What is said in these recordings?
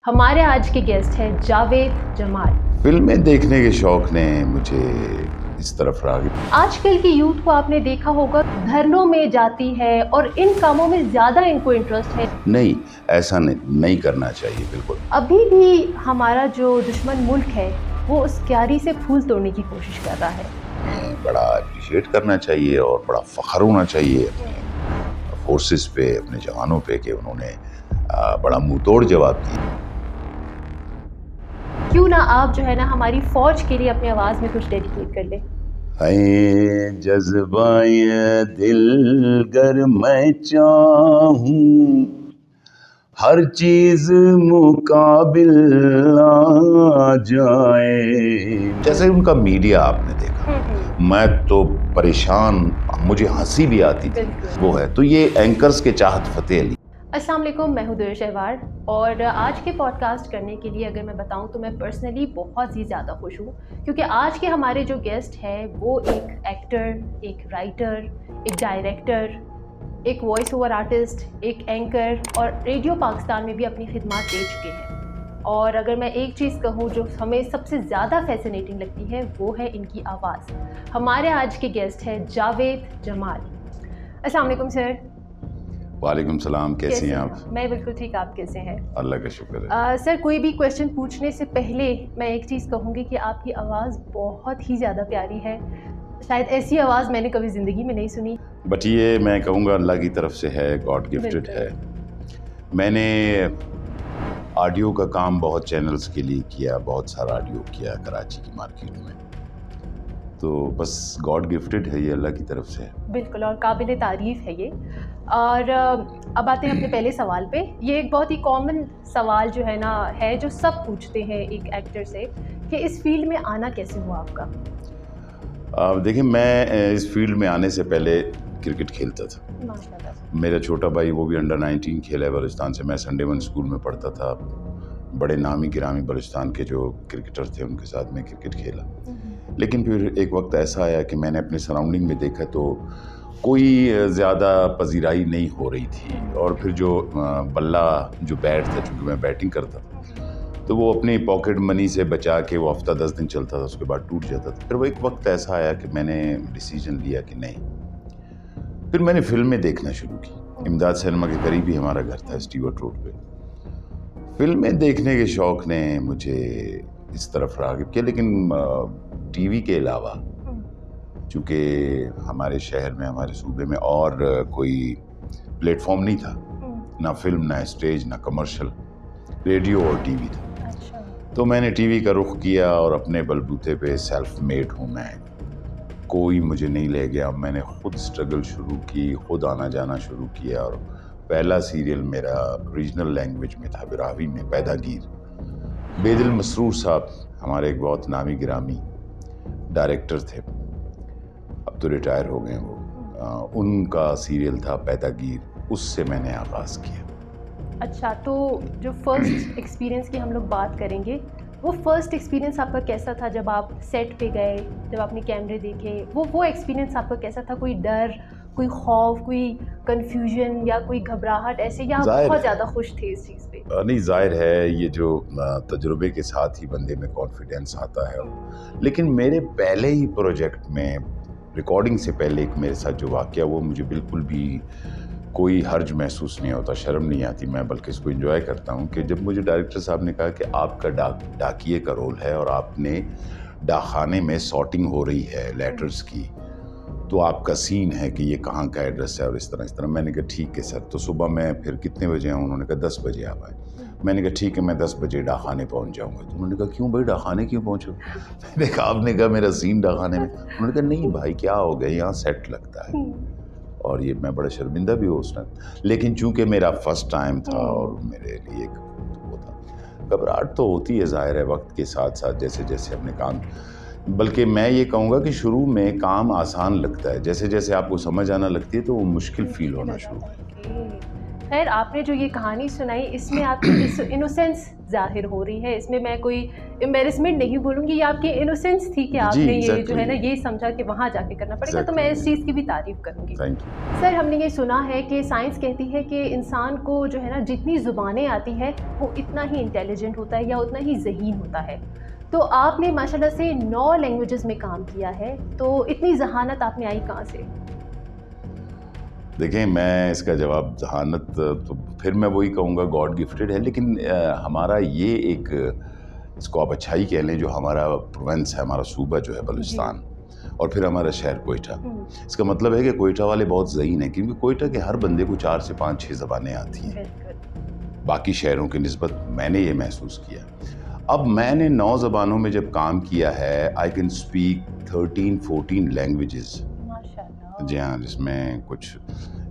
हमारे आज के गेस्ट हैं जावेद जमाल। फिल्में देखने के शौक ने मुझे इस तरफ राग़िब। आजकल की यूथ को आपने देखा होगा धरनों में जाती है और इन कामों में ज़्यादा इनको इंटरेस्ट है। नहीं, ऐसा नहीं करना चाहिए बिल्कुल। अभी भी हमारा जो दुश्मन मुल्क है वो उस क्यारी से फूल तोड़ने की कोशिश कर रहा है। हमें बड़ा अप्रिशिएट करना चाहिए और बड़ा फ़ख्र होना चाहिए अपने फोर्सेस पे, अपने जवानों पे कि उन्होंने बड़ा मुंह तोड़ जवाब दिया। क्यों ना आप जो है ना हमारी फौज के लिए अपनी आवाज़ में कुछ डेडिकेट कर ले। है जज्बाए दिल गर मैं चाहूं, हर चीज मुकाबिल आ जाए। जैसे उनका मीडिया आपने देखा, मैं तो परेशान, मुझे हंसी भी आती थी। वो है तो ये एंकर्स के चाहत फतेह अली। अस्सलाम वालेकुम, मैं हूं दुर्र शहवार और आज के पॉडकास्ट करने के लिए अगर मैं बताऊं तो मैं पर्सनली बहुत ही ज़्यादा खुश हूं क्योंकि आज के हमारे जो गेस्ट हैं वो एक एक्टर, एक राइटर, एक डायरेक्टर, एक वॉइस ओवर आर्टिस्ट, एक एंकर और रेडियो पाकिस्तान में भी अपनी खिदमत दे चुके हैं। और अगर मैं एक चीज़ कहूँ जो हमें सबसे ज़्यादा फैसिनेटिंग लगती है वो है इनकी आवाज़। हमारे आज के गेस्ट हैं जावेद जमाल। अस्सलाम वालेकुम सर। वालेकुम सलाम, कैसे हैं आप? मैं बिल्कुल ठीक, आप कैसे हैं? अल्लाह का शुक्र है। सर, कोई भी क्वेश्चन पूछने से पहले मैं एक चीज़ कहूँगी कि आपकी आवाज़ बहुत ही ज़्यादा प्यारी है। शायद ऐसी आवाज़ मैंने कभी ज़िंदगी में नहीं सुनी। बट ये मैं कहूँगा अल्लाह की तरफ से है, गॉड गिफ्टेड है। मैंने ऑडियो का काम बहुत चैनल्स के लिए किया, बहुत सारा ऑडियो किया कराची की मार्केट में, तो बस गॉड गिफ्टेड है, ये अल्लाह की तरफ से है। बिल्कुल, और काबिल तारीफ़ है ये। और अब आते हैं अपने पहले सवाल पे। ये एक बहुत ही कॉमन सवाल जो है ना है, जो सब पूछते हैं एक एक्टर से कि इस फील्ड में आना कैसे हुआ आपका? देखिए, मैं इस फील्ड में आने से पहले क्रिकेट खेलता था। माशाल्लाह। मेरा छोटा भाई वो भी अंडर 19 खेला है बलूचिस्तान से। मैं संडे वन स्कूल में पढ़ता था। बड़े नामी गिरामी बलूचिस्तान के जो क्रिकेटर थे उनके साथ में क्रिकेट खेला। लेकिन फिर एक वक्त ऐसा आया कि मैंने अपने सराउंडिंग में देखा तो कोई ज़्यादा पजीराई नहीं हो रही थी। और फिर जो बल्ला जो बैट था, चूँकि मैं बैटिंग करता था, तो वो अपनी पॉकेट मनी से बचा के वो हफ्ता 10 दिन चलता था, उसके बाद टूट जाता था। फिर वो एक वक्त ऐसा आया कि मैंने डिसीजन लिया कि नहीं। फिर मैंने फिल्में देखना शुरू की। इमदाद सिनेमा के करीब ही हमारा घर था, स्टीवर्ट रोड पे। फिल्में देखने के शौक ने मुझे इस तरफ राग़िब किया। लेकिन टीवी के अलावा, चूँकि हमारे शहर में, हमारे सूबे में और कोई प्लेटफॉर्म नहीं था, ना फिल्म, ना स्टेज, ना कमर्शियल, रेडियो और टीवी था। अच्छा। तो मैंने टीवी का रुख किया और अपने बलबूते पे, सेल्फ मेड हूँ मैं, कोई मुझे नहीं ले गया। मैंने खुद स्ट्रगल शुरू की, खुद आना जाना शुरू किया। और पहला सीरियल मेरा रीजनल लैंग्वेज में था, बिरावी में, पैदागीर। बेदिल मसरूर साहब हमारे एक बहुत नामी गिरामी डायरेक्टर थे, अब तो रिटायर हो गए वो। उनका सीरियल था पैदागीर, उससे मैंने आगाज़ किया। अच्छा, तो जो फर्स्ट एक्सपीरियंस की हम लोग बात करेंगे, वो फर्स्ट एक्सपीरियंस आपका कैसा था जब आप सेट पे गए, जब आपने कैमरे देखे? वो एक्सपीरियंस आपका कैसा था? कोई डर, कोई खौफ, कोई कन्फ्यूजन या कोई घबराहट ऐसे, या आप बहुत ज़्यादा खुश थे इस चीज़ पे? नहीं, ज़ाहिर है ये जो तजुर्बे के साथ ही बंदे में कॉन्फिडेंस आता है। लेकिन मेरे पहले ही प्रोजेक्ट में, रिकॉर्डिंग से पहले एक मेरे साथ जो वाक़या, वो मुझे बिल्कुल भी कोई हर्ज महसूस नहीं होता, शर्म नहीं आती। मैं बल्कि इसको एंजॉय करता हूँ कि जब मुझे डायरेक्टर साहब ने कहा कि आपका डाकिए का रोल है और आपने डाकखाने में सॉर्टिंग हो रही है लेटर्स की, तो आपका सीन है कि ये कहाँ का एड्रेस है और इस तरह। मैंने कहा ठीक है सर। तो सुबह मैं फिर कितने बजे आऊँ? उन्होंने कहा 10 बजे आप आए। मैंने कहा ठीक है, मैं 10 बजे डाकखाने पहुँच जाऊँगा। तो उन्होंने कहा क्यों भाई, डाकखाने क्यों पहुँचो? मैंने कहा आपने कहा मेरा सीन डाकखाने में। उन्होंने कहा नहीं भाई, क्या हो गया, यहाँ सेट लगता है। और ये मैं बड़ा शर्मिंदा भी हूँ उस टाइम, लेकिन चूंकि मेरा फर्स्ट टाइम था और मेरे लिए एक वो था, घबराहट तो होती है, ज़ाहिर है, वक्त के साथ साथ जैसे जैसे अपने काम। बल्कि मैं ये कहूँगा कि शुरू में काम आसान लगता है, जैसे जैसे आपको समझ आना लगती है तो वो मुश्किल फील होना शुरू होता है। खैर, आपने जो ये कहानी सुनाई इसमें आपकी इनोसेंस ज़ाहिर हो रही है। इसमें मैं कोई एम्बैरेसमेंट नहीं बोलूँगी, ये आपकी इनोसेंस थी कि जी, आपने ये जो एग्ज़ैक्टली, है ना ये समझा कि वहाँ जाके करना पड़ेगा, तो मैं इस एग्ज़ैक्टली, चीज़ की भी तारीफ़ करूँगी। Thank you. सर, हमने ये सुना है कि साइंस कहती है कि इंसान को जो है ना जितनी ज़ुबानें आती है वो इतना ही इंटेलिजेंट होता है या उतना ही ज़हीन होता है। तो आपने माशाल्लाह से 9 लैंग्वेजेस में काम किया है, तो इतनी ज़हानत आपने आई कहाँ से? देखिए, मैं इसका जवाब ज़हानत तो फिर मैं वही कहूँगा गॉड गिफ्टेड है, लेकिन हमारा ये एक इसको आप अच्छाई कह लें, जो हमारा प्रोविंस है, हमारा सूबा जो है जी। बलूचिस्तान, और फिर हमारा शहर कोयटा। हुँ, इसका मतलब है कि कोयटा वाले बहुत ज़हीन हैं, क्योंकि कोयटा के हर बंदे को 4 से 5-6 ज़बानें आती हैं, बिल्कुल। बाकी शहरों की निस्बत मैंने ये महसूस किया। अब मैंने 9 ज़बानों में जब काम किया है, आई कैन स्पीक 13-14 लैंग्वेजेज़। माशाल्लाह। जी हाँ, जिसमें कुछ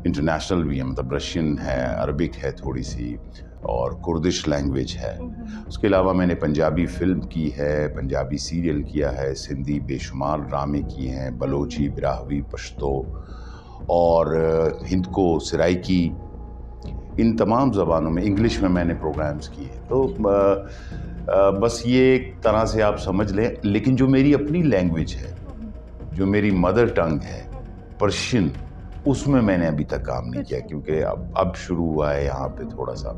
इंटरनेशनल भी है, मतलब रशियन है, अरबिक है थोड़ी-सी, और कुर्दिश लैंग्वेज है। उसके अलावा मैंने पंजाबी फ़िल्म की है, पंजाबी सीरियल किया है, सिंधी बेशुमार ड्रामे किए हैं, बलोची, बिराहवी, पश्तो और हिंदको, सराइकी, इन तमाम ज़बानों में, इंग्लिश में मैंने प्रोग्राम्स किए। तो बस ये एक तरह से आप समझ लें, लेकिन जो मेरी अपनी लैंग्वेज है, जो मेरी मदर टंग है, पर्शियन, उसमें मैंने अभी तक काम नहीं कुछ किया, नहीं। क्योंकि अब शुरू हुआ है यहाँ पे थोड़ा-सा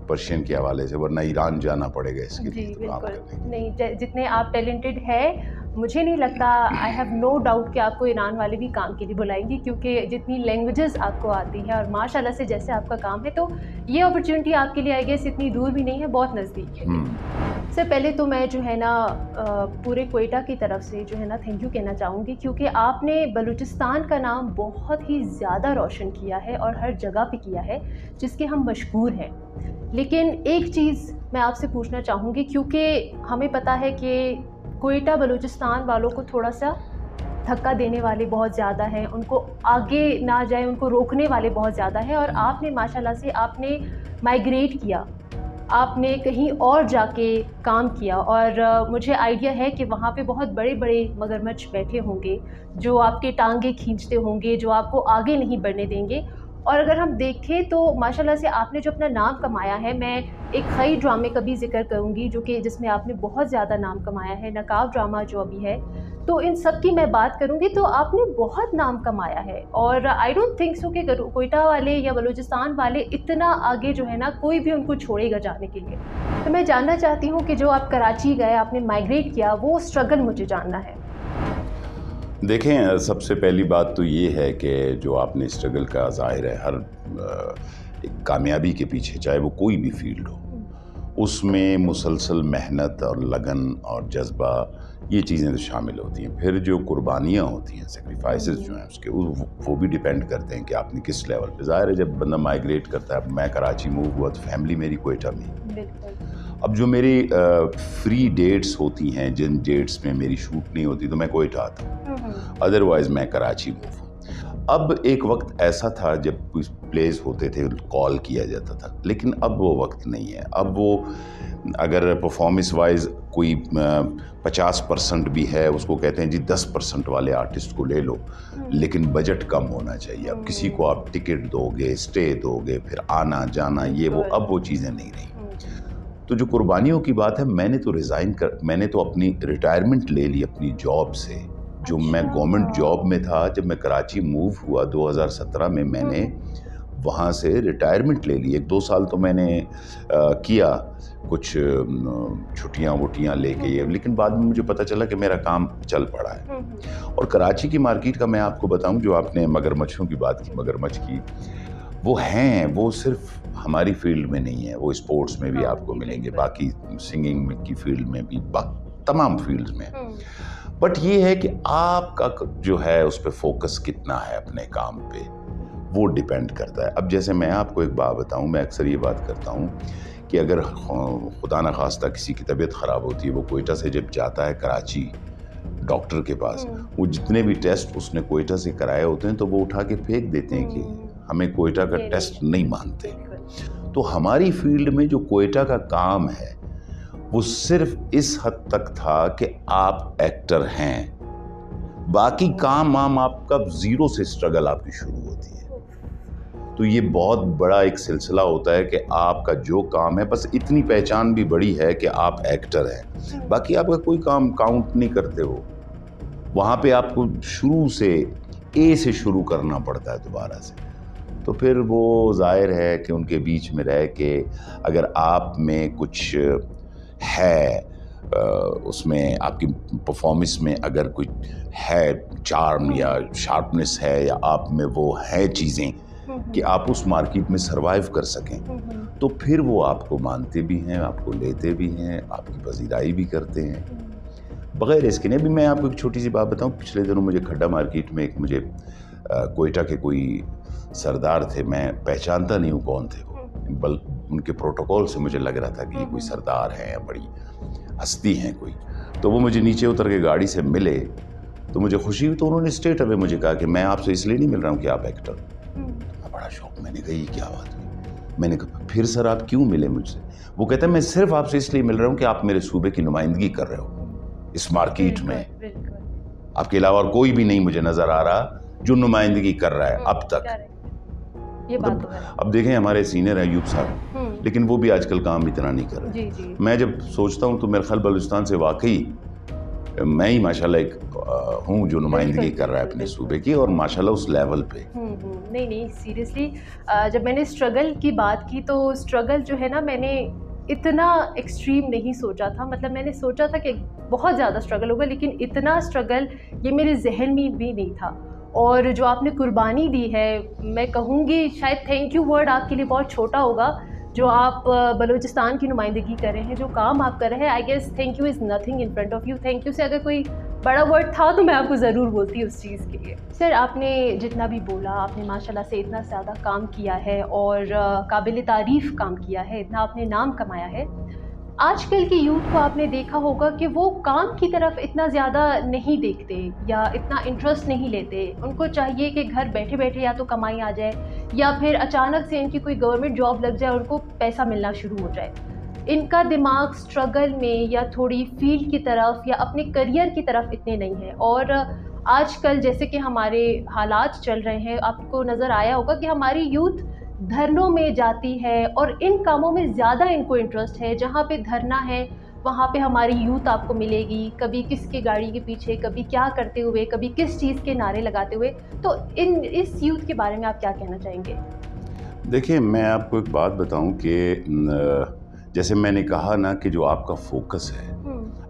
पर्शियन के हवाले से, वरना ईरान जाना पड़ेगा इसके जी, लिए तो काम बिल्कुल। करने के लिए। नहीं, ज जितने आप टैलेंटेड हैं, मुझे नहीं लगता, आई हैव नो डाउट कि आपको ईरान वाले भी काम के लिए बुलाएँगे, क्योंकि जितनी लैंग्वेजेज़ आपको आती हैं और माशाल्लाह से जैसे आपका काम है, तो ये अपॉर्च्युनिटी आपके लिए आई गेस इतनी दूर भी नहीं है, बहुत नज़दीक है ये। हुँ। सर, पहले तो मैं जो है ना पूरे क्वेटा की तरफ से जो है ना थैंक यू कहना चाहूँगी, क्योंकि आपने बलूचिस्तान का नाम बहुत ही ज़्यादा रोशन किया है और हर जगह पे किया है, जिसके हम मशहूर हैं। लेकिन एक चीज़ मैं आपसे पूछना चाहूँगी, क्योंकि हमें पता है कि क्वेटा बलूचिस्तान वालों को थोड़ा-सा धक्का देने वाले बहुत ज़्यादा हैं, उनको आगे ना जाए उनको रोकने वाले बहुत ज़्यादा हैं, और आपने माशाल्लाह से आपने माइग्रेट किया। आपने कहीं और जाके काम किया, और मुझे आइडिया है कि वहाँ पे बहुत बड़े-बड़े मगरमच्छ बैठे होंगे, जो आपके टाँगे खींचते होंगे, जो आपको आगे नहीं बढ़ने देंगे। और अगर हम देखें तो माशाल्लाह से आपने जो अपना नाम कमाया है, मैं एक खई ड्रामे का भी ज़िक्र करूँगी जो कि जिसमें आपने बहुत ज़्यादा नाम कमाया है, नकाब ड्रामा जो अभी है। तो इन सब की मैं बात करूँगी तो आपने बहुत नाम कमाया है, और आई डोंट थिंक सो कि कोयटा वाले या बलूचिस्तान वाले इतना आगे जो है ना कोई भी उनको छोड़ेगा जाने के लिए। तो मैं जानना चाहती हूँ कि जो आप कराची गए, आपने माइग्रेट किया, वो स्ट्रगल मुझे जानना है। देखें, सबसे पहली बात तो ये है कि जो आपने स्ट्रगल का, ज़ाहिर है हर एक कामयाबी के पीछे, चाहे वो कोई भी फ़ील्ड हो, उसमें मुसलसल मेहनत और लगन और जज़्बा, ये चीज़ें तो शामिल होती हैं। फिर जो कुर्बानियाँ होती हैं, सैक्रिफाइसेस जो हैं उसके, वो भी डिपेंड करते हैं कि आपने किस लेवल पे। ज़ाहिर है जब बंदा माइग्रेट करता है, अब मैं कराची मूव हुआ तो फैमिली मेरी कोयटा में ही। बिल्कुल। अब जो मेरी फ्री डेट्स होती हैं, जिन डेट्स में मेरी शूट नहीं होती, तो मैं कोयटा आता हूँ, अदरवाइज़ मैं कराची मूव हूँ। अब एक वक्त ऐसा था जब कुछ प्लेस होते थे, कॉल किया जाता था, लेकिन अब वो वक्त नहीं है। अब वो अगर परफॉर्मेंस वाइज कोई 50% भी है, उसको कहते हैं जी 10% वाले आर्टिस्ट को ले लो, लेकिन बजट कम होना चाहिए। अब किसी को आप टिकट दोगे, स्टे दोगे, फिर आना जाना, ये वो, अब वो चीज़ें नहीं रही। तो जो कुर्बानियों की बात है, मैंने तो अपनी रिटायरमेंट ले ली अपनी जॉब से। जो मैं गवर्नमेंट जॉब में था, जब मैं कराची मूव हुआ 2017 में, मैंने वहाँ से रिटायरमेंट ले ली। 1-2 साल तो मैंने किया कुछ छुट्टियाँ वुट्टियाँ लेके ये, लेकिन बाद में मुझे पता चला कि मेरा काम चल पड़ा है। और कराची की मार्केट का मैं आपको बताऊं, जो आपने मगरमच्छों की बात की, मगरमच्छ की, वो हैं, वो सिर्फ हमारी फील्ड में नहीं है, वो स्पोर्ट्स में भी हाँ आपको जी, मिलेंगे, बिल्कुल। बाकी सिंगिंग में की फील्ड में भी, तमाम फील्ड्स में। बट ये है कि आपका जो है उस पर फोकस कितना है अपने काम पे, वो डिपेंड करता है। अब जैसे मैं आपको एक बात बताऊं, मैं अक्सर ये बात करता हूं कि अगर खुदा न खास्ता किसी की तबीयत ख़राब होती है, वो कोयटा से जब जाता है कराची डॉक्टर के पास, वो जितने भी टेस्ट उसने कोयटा से कराए होते हैं, तो वो उठा के फेंक देते हैं कि हमें कोयटा का टेस्ट नहीं मानते। तो हमारी फील्ड में जो कोयटा का काम है, वो सिर्फ इस हद तक था कि आप एक्टर हैं, बाकी काम आपका ज़ीरो से स्ट्रगल आपकी शुरू होती है। तो ये बहुत बड़ा एक सिलसिला होता है कि आपका जो काम है, बस इतनी पहचान भी बड़ी है कि आप एक्टर हैं, बाकी आपका कोई काम काउंट नहीं करते हो। वहाँ पे आपको शुरू से ए से शुरू करना पड़ता है दोबारा से। तो फिर वो ज़ाहिर है कि उनके बीच में रह के अगर आप में कुछ है, उसमें आपकी परफॉर्मेंस में अगर कुछ है, चार्म या शार्पनेस है, या आप में वो है चीज़ें कि आप उस मार्केट में सरवाइव कर सकें, तो फिर वो आपको मानते भी हैं, आपको लेते भी हैं, आपकी पजीराई भी करते हैं बग़ैर इसके। नहीं, अभी मैं आपको एक छोटी सी बात बताऊं, पिछले दिनों मुझे खड्डा मार्केट में एक मुझे कोयटा के कोई सरदार थे, मैं पहचानता नहीं हूँ कौन थे वो, बल उनके प्रोटोकॉल से मुझे लग रहा था कि ये कोई सरदार हैं, बड़ी हस्ती हैं कोई। तो वो मुझे नीचे उतर के गाड़ी से मिले तो मुझे खुशी हुई। तो उन्होंने स्ट्रेट अवे मुझे कहा कि मैं आपसे इसलिए नहीं मिल रहा हूँ कि आप एक्टर। मैं बड़ा शौक, मैंने कहा ये क्या बात हुई। मैंने कहा फिर सर आप क्यों मिले मुझसे? वो कहते हैं मैं सिर्फ आपसे इसलिए मिल रहा हूँ कि आप मेरे सूबे की नुमाइंदगी कर रहे हो इस मार्केट में। आपके अलावा और कोई भी नहीं मुझे नजर आ रहा जो नुमाइंदगी कर रहा है अब तक। ये बात तो है। अब देखें हमारे सीनियर अयूब साहब, लेकिन वो भी आजकल काम इतना नहीं कर रहे। जी। मैं जब सोचता हूँ तो मेरे ख्याल बलूचिस्तान से वाकई मैं ही माशाल्लाह एक हूँ जो नुमाइंदगी कर रहा है अपने सूबे की, और माशाल्लाह उस लेवल पे। नहीं सीरियसली, जब मैंने स्ट्रगल की बात की तो स्ट्रगल जो है ना, मैंने इतना एक्सट्रीम नहीं सोचा था। मतलब मैंने सोचा था कि बहुत ज़्यादा स्ट्रगल होगा, लेकिन इतना स्ट्रगल ये मेरे जहन में भी नहीं था। और जो आपने कुर्बानी दी है, मैं कहूँगी शायद थैंक यू वर्ड आपके लिए बहुत छोटा होगा, जो आप बलूचिस्तान की नुमाइंदगी कर रहे हैं, जो काम आप कर रहे हैं। I guess thank you is nothing in front of you. Thank you से अगर कोई बड़ा वर्ड था तो मैं आपको ज़रूर बोलती उस चीज़ के लिए। सर, आपने जितना भी बोला, आपने माशाल्लाह से इतना ज़्यादा काम किया है और काबिल तारीफ़ काम किया है, इतना आपने नाम कमाया है। आजकल की यूथ को आपने देखा होगा कि वो काम की तरफ इतना ज़्यादा नहीं देखते या इतना इंटरेस्ट नहीं लेते। उनको चाहिए कि घर बैठे बैठे या तो कमाई आ जाए या फिर अचानक से इनकी कोई गवर्नमेंट जॉब लग जाए और उनको पैसा मिलना शुरू हो जाए। इनका दिमाग स्ट्रगल में या थोड़ी फील्ड की तरफ या अपने करियर की तरफ इतने नहीं है। और आजकल जैसे कि हमारे हालात चल रहे हैं, आपको नज़र आया होगा कि हमारी यूथ धरनों में जाती है और इन कामों में ज़्यादा इनको इंटरेस्ट है। जहाँ पे धरना है वहाँ पे हमारी यूथ आपको मिलेगी, कभी किसकी गाड़ी के पीछे, कभी क्या करते हुए, कभी किस चीज़ के नारे लगाते हुए। तो इस यूथ के बारे में आप क्या कहना चाहेंगे? देखिए, मैं आपको एक बात बताऊं कि जैसे मैंने कहा ना कि जो आपका फोकस है,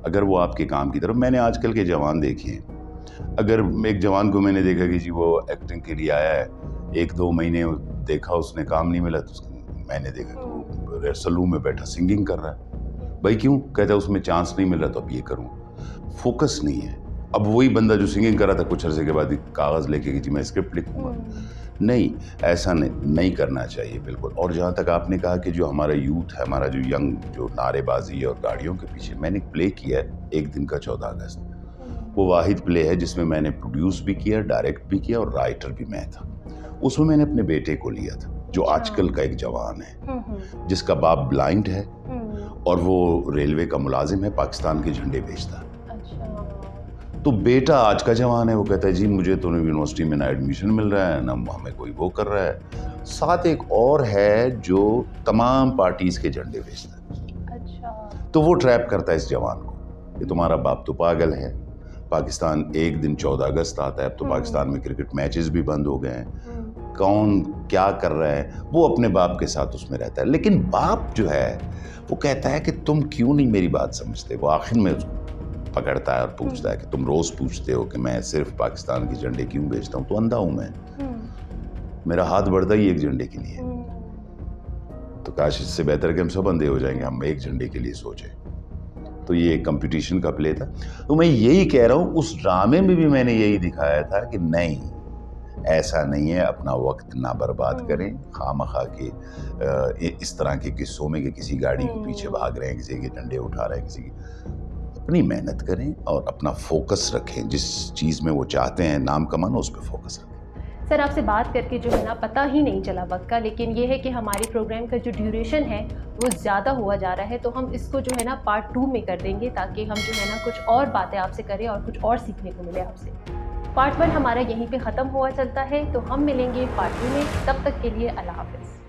अगर वो आपके काम की तरफ, मैंने आजकल के जवान देखे हैं। अगर एक जवान को मैंने देखा कि जी वो एक्टिंग के लिए आया है, 1-2 महीने देखा उसने काम नहीं मिला, तो मैंने देखा कि वो सलून में बैठा सिंगिंग कर रहा है। भाई क्यों? कहता है उसमें चांस नहीं मिल रहा तो अब ये करूँ। फोकस नहीं है। अब वही बंदा जो सिंगिंग कर रहा था कुछ अर्से के बाद कागज़ लेके कि जी मैं स्क्रिप्ट लिखूँगा। नहीं, ऐसा नहीं करना चाहिए बिल्कुल। और जहाँ तक आपने कहा कि जो हमारा यूथ है, हमारा जो यंग, जो नारेबाजी और गाड़ियों के पीछे, मैंने प्ले किया है एक दिन का 14 अगस्त। वो वाहिद प्ले है जिसमें मैंने प्रोड्यूस भी किया, डायरेक्ट भी किया और राइटर भी मैं था। उसमें मैंने अपने बेटे को लिया था जो आजकल का एक जवान है, जिसका बाप ब्लाइंड है और वो रेलवे का मुलाजिम है, पाकिस्तान के झंडे बेचता। तो बेटा आज का जवान है, वो कहता है जी मुझे तो यूनिवर्सिटी में ना एडमिशन मिल रहा है, ना हमें कोई वो कर रहा है। साथ एक और है जो तमाम पार्टीज के झंडे बेचता है। अच्छा। तो वो ट्रैप करता है इस जवान को कि तुम्हारा बाप तो पागल है। पाकिस्तान एक दिन 14 अगस्त आता है, अब तो पाकिस्तान में क्रिकेट मैचेस भी बंद हो गए हैं। कौन क्या कर रहा है, वो अपने बाप के साथ उसमें रहता है। लेकिन बाप जो है वो कहता है कि तुम क्यों नहीं मेरी बात समझते। वो आखिर में उसको पकड़ता है और पूछता है कि तुम रोज पूछते हो कि मैं सिर्फ पाकिस्तान के झंडे क्यों बेचता हूँ, तो अंधा हूं मैं, मेरा हाथ बढ़ता ही एक झंडे के लिए। तो काश इससे बेहतर कि हम सब अंधे हो जाएंगे, हम एक झंडे के लिए सोचें। तो ये एक कंपटीशन का प्ले था। तो मैं यही कह रहा हूँ, उस ड्रामे में भी मैंने यही दिखाया था कि नहीं, ऐसा नहीं है, अपना वक्त ना बर्बाद करें खामखा के इस तरह के किस्सों में कि किसी गाड़ी के पीछे भाग रहे हैं, किसी के डंडे उठा रहे हैं, किसी की। अपनी मेहनत करें और अपना फोकस रखें, जिस चीज़ में वो चाहते हैं नाम कमाना, उस पर फोकस रखें। सर, आपसे बात करके जो है ना पता ही नहीं चला वक्त का, लेकिन ये है कि हमारे प्रोग्राम का जो ड्यूरेशन है वो ज़्यादा हुआ जा रहा है, तो हम इसको जो है ना पार्ट 2 में कर देंगे ताकि हम जो है ना कुछ और बातें आपसे करें और कुछ और सीखने को मिले आपसे। पार्ट 1 हमारा यहीं पे ख़त्म हुआ चलता है, तो हम मिलेंगे पार्ट 2 में। तब तक के लिए अल्लाह हाफ़िज़।